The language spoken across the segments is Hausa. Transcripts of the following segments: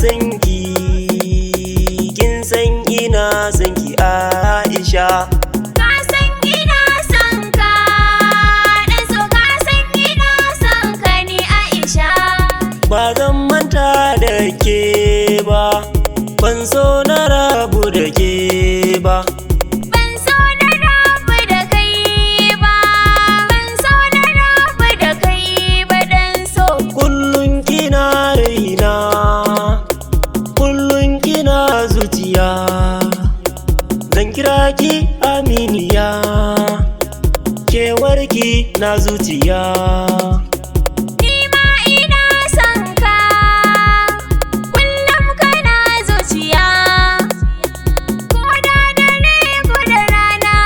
son ki, kin san ina son ki Aisha. Ka san ina son ka, dan so ka san ina son ka ni Aisha. Ba zan manta da ke ba, ban so na rabu da ke ba. Ban so na rabu da kai ba, ban so na rabu da kai ba dan so. Kullum kina raina, kullum kina zuciya. Zan kira ki aminiya, kewarki na zuciya. Ni ma ina son ka, kullum kana zuciya. Ko da dare ko da rana,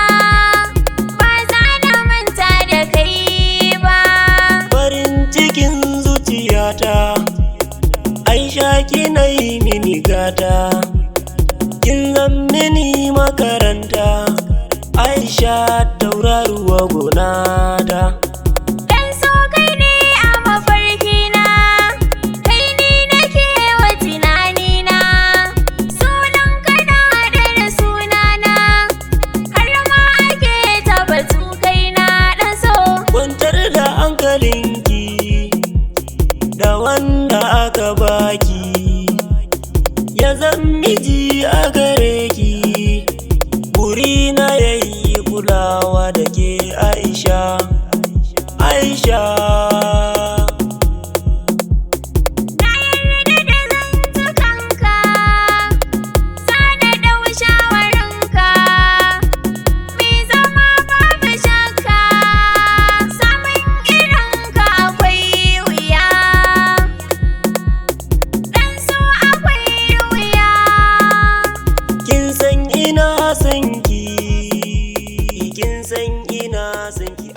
ba za na manta da kai ba. Farin cikin zuciyata, Aisha kina yi mini gata. Kin zan mini makaranta, Aisha tauraruwa gonata. Dan so kai ne a mafarkina, kai ni nake wa tunanina. Sunan ka na haɗe da sunana, har ma ake ta batu kaina dan so. Kwantar da hankalinki da wanda aka baki, ya zan miji a gare ki. Burina yayi kulawa da ke Aisha, Aisha. Na yarda da zantukanka, za na ɗau shawarinka. Mi zama babu shakka, samun irinka akwai wuya. Dan so akwai wuya. Kin san ina son ki, kin san ina son ki